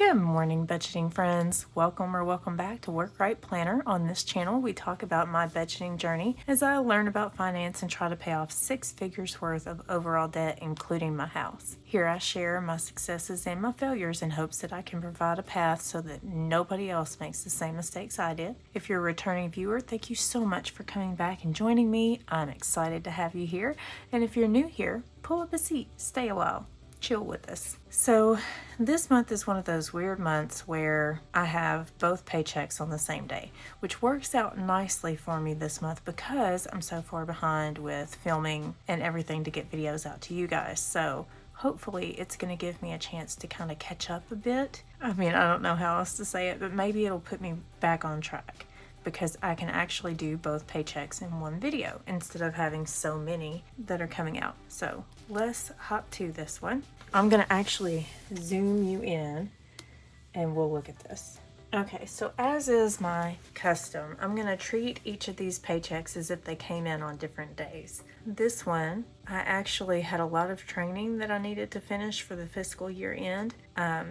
Good morning, budgeting friends. Welcome back to Work Right Planner. On this channel, we talk about my budgeting journey as I learn about finance and try to pay off 6 figures worth of overall debt, including my house. Here I share my successes and my failures in hopes that I can provide a path so that nobody else makes the same mistakes I did. If you're a returning viewer, thank you so much for coming back and joining me. I'm excited to have you here. And if you're new here, pull up a seat, stay a while. Chill with us. So this month is one of those weird months where I have both paychecks on the same day, which works out nicely for me this month because I'm so far behind with filming and everything to get videos out to you guys. So hopefully it's going to give me a chance to kind of catch up a bit. I mean, I don't know how else to say it, but maybe it'll put me back on track, because I can actually do both paychecks in one video instead of having so many that are coming out. So let's hop to this one. I'm gonna actually zoom you in and we'll look at this. Okay, so as is my custom, I'm gonna treat each of these paychecks as if they came in on different days. This one, I actually had a lot of training that I needed to finish for the fiscal year end.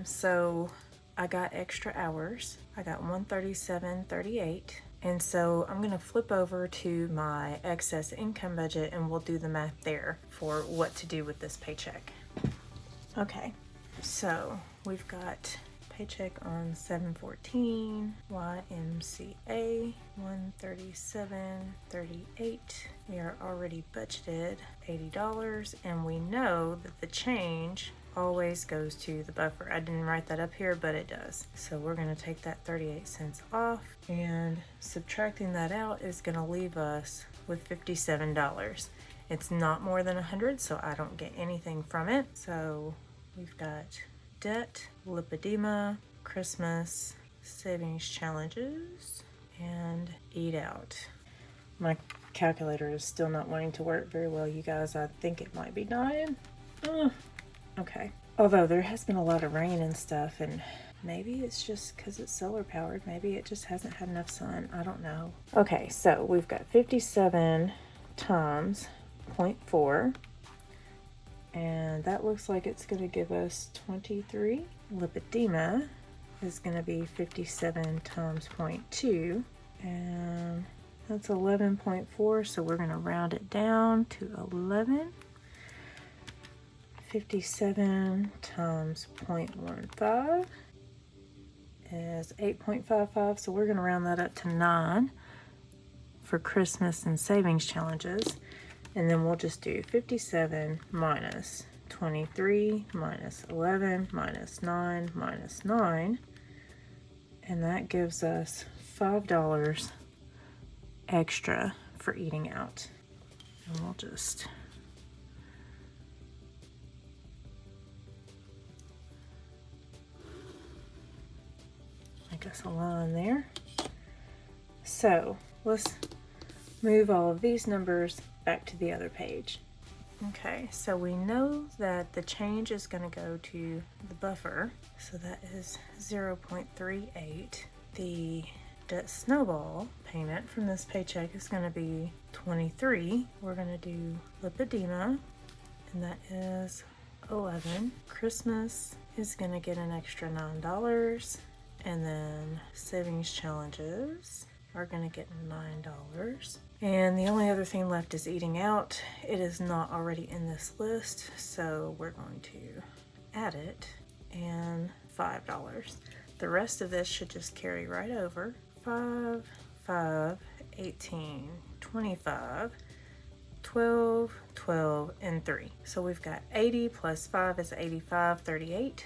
So I got extra hours. I got $137.38. And so I'm gonna flip over to my excess income budget and we'll do the math there for what to do with this paycheck. Okay, so we've got paycheck on 7/14, YMCA 137.38. We are already budgeted $80, and we know that the change always goes to the buffer. I didn't write that up here, but it does. So we're going to take that 38 cents off, and subtracting that out is going to leave us with $57. It's not more than 100, so I don't get anything from it. So we've got debt, lipedema, Christmas, savings challenges, and eat out. My calculator is still not wanting to work very well, you guys. I think it might be dying. Okay. Although there has been a lot of rain and stuff, and maybe it's just because it's solar powered. Maybe it just hasn't had enough sun. I don't know. Okay, so we've got 57 times 0.4, and that looks like it's going to give us 23. Lipedema is going to be 57 times 0.2, and that's 11.4, so we're going to round it down to 11. 57 times 0.15 is 8.55, so we're going to round that up to 9 for Christmas and savings challenges. And then we'll just do 57 minus 23 minus 11 minus 9 minus 9. And that gives us $5 extra for eating out. And we'll just make us a line there. So let's move all of these numbers back to the other page. Okay, so we know that the change is going to go to the buffer, so that is 0.38. The debt snowball payment from this paycheck is going to be 23. We're going to do lipedema, and that is 11. Christmas is going to get an extra $9, and then savings challenges are going to get $9. And the only other thing left is eating out. It is not already in this list, so we're going to add it, and $5. The rest of this should just carry right over. 5, 5, 18, 25, 12, 12, and 3. So we've got 80 plus 5 is 85, 38.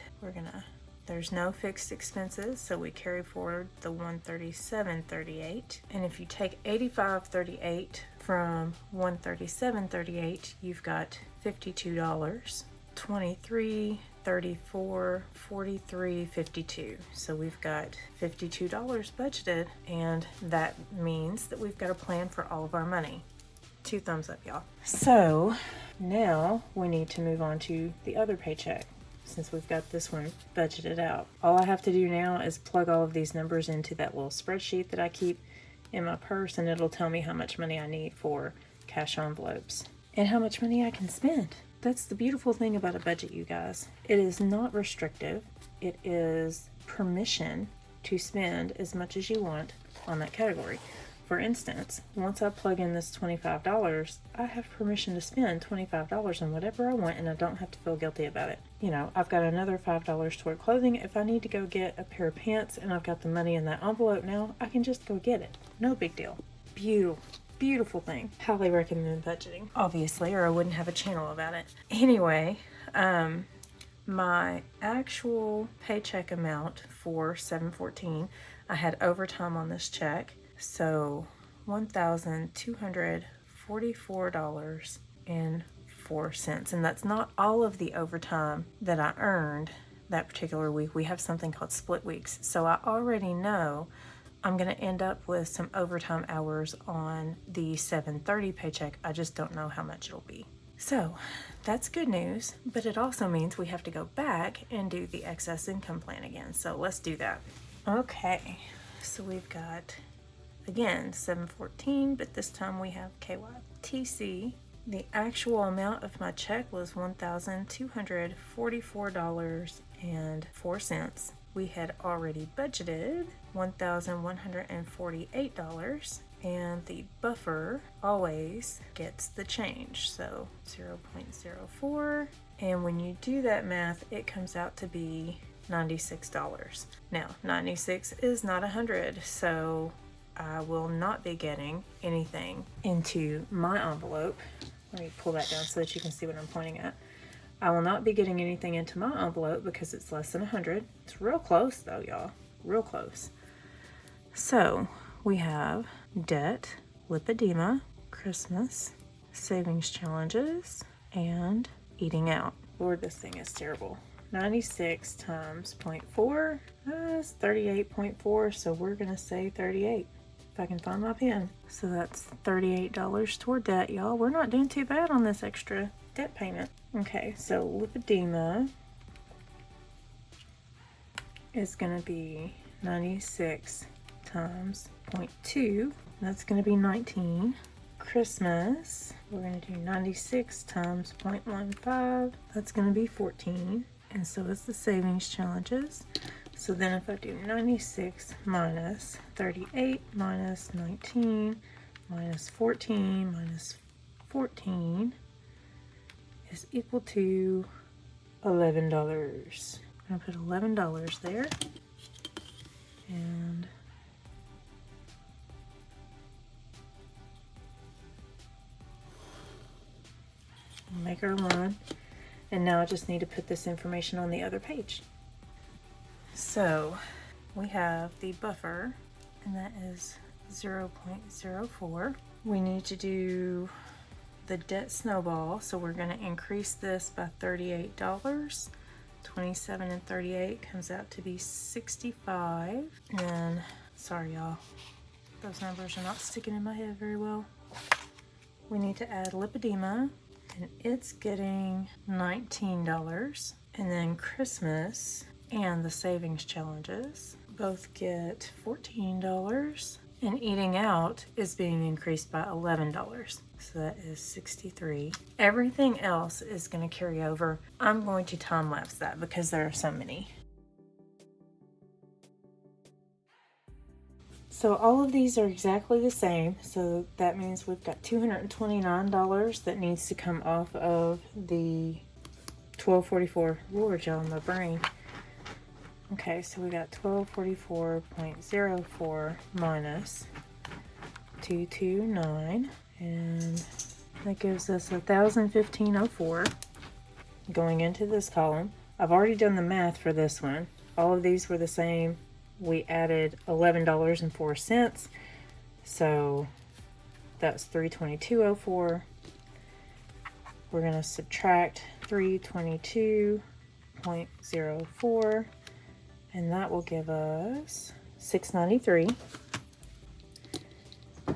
There's no fixed expenses, so we carry forward the 137.38. And if you take 85.38 from 137.38, you've got $52. 23, 34, 43, 52. So we've got $52 budgeted, and that means that we've got a plan for all of our money. 2 thumbs up, y'all. So now we need to move on to the other paycheck, since we've got this one budgeted out. All I have to do now is plug all of these numbers into that little spreadsheet that I keep in my purse, and it'll tell me how much money I need for cash envelopes and how much money I can spend. That's the beautiful thing about a budget, you guys. It is not restrictive. It is permission to spend as much as you want on that category. For instance, once I plug in this $25, I have permission to spend $25 on whatever I want, and I don't have to feel guilty about it. You know, I've got another $5 toward clothing. If I need to go get a pair of pants and I've got the money in that envelope now, I can just go get it. No big deal. Beautiful. Beautiful thing. Highly recommend budgeting, obviously, or I wouldn't have a channel about it. Anyway, my actual paycheck amount for 7/14, I had overtime on this check, so $1,244.04, and that's not all of the overtime that I earned that particular week. We have something called split weeks, so I already know I'm going to end up with some overtime hours on the 7/30 paycheck. I just don't know how much it'll be. So that's good news, but it also means we have to go back and do the excess income plan again. So let's do that. Okay, so we've got, again, 7/14, but this time we have KYTC. The actual amount of my check was $1,244.04. We had already budgeted $1,148, and the buffer always gets the change, so 0.04, and when you do that math, it comes out to be $96. Now, 96 is not 100, so I will not be getting anything into my envelope. Let me pull that down so that you can see what I'm pointing at. I will not be getting anything into my envelope because it's less than 100. It's real close though, y'all. Real close. So we have debt, lipedema, Christmas, savings challenges, and eating out. Lord, this thing is terrible. 96 times 0.4 is 38.4, so we're going to say 38. If I can find my pen. So that's $38 toward debt, y'all. We're not doing too bad on this extra debt payment. Okay, so lipedema is going to be 96 times 0.2. That's going to be 19. Christmas, we're going to do 96 times 0.15. That's going to be 14. And so is the savings challenges. So then if I do 96 minus 38 minus 19 minus 14 minus 14 is equal to $11. I'm going to put $11 there. And make our line. And now I just need to put this information on the other page. So we have the buffer, and that is 0.04. We need to do the debt snowball, so we're going to increase this by $38. 27 and 38 comes out to be 65. And sorry y'all, those numbers are not sticking in my head very well. We need to add lipedema, and it's getting $19. And then Christmas and the savings challenges both get $14. And eating out is being increased by $11. So that is 63. Everything else is going to carry over. I'm going to time lapse that because there are so many. So all of these are exactly the same. So that means we've got $229 that needs to come off of the 1244. Lord, y'all, my brain. Okay, so we got 1244.04 minus 229, and that gives us 1,015.04 going into this column. I've already done the math for this one. All of these were the same. We added $11.04, so that's 322.04. We're going to subtract 322.04. and that will give us $693.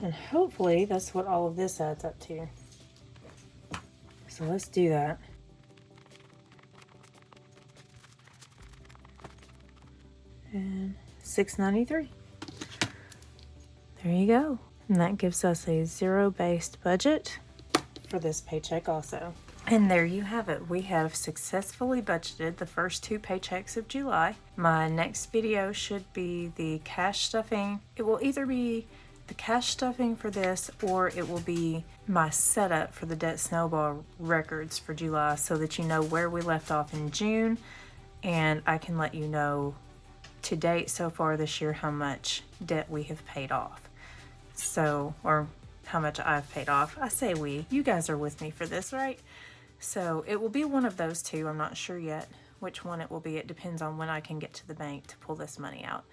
And hopefully that's what all of this adds up to. So let's do that. And $693. There you go. And that gives us a zero-based budget for this paycheck also. And there you have it. We have successfully budgeted the first 2 paychecks of July. My next video should be the cash stuffing. It will either be the cash stuffing for this, or it will be my setup for the debt snowball records for July, so that you know where we left off in June, and I can let you know to date so far this year how much debt we have paid off. So, or how much I've paid off. I say we, you guys are with me for this, right? So it will be one of those 2. I'm not sure yet which one it will be. It depends on when I can get to the bank to pull this money out.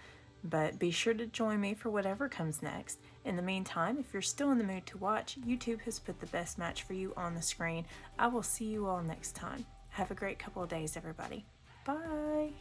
But be sure to join me for whatever comes next. In the meantime, if you're still in the mood to watch, YouTube has put the best match for you on the screen. I will see you all next time. Have a great couple of days, everybody. Bye.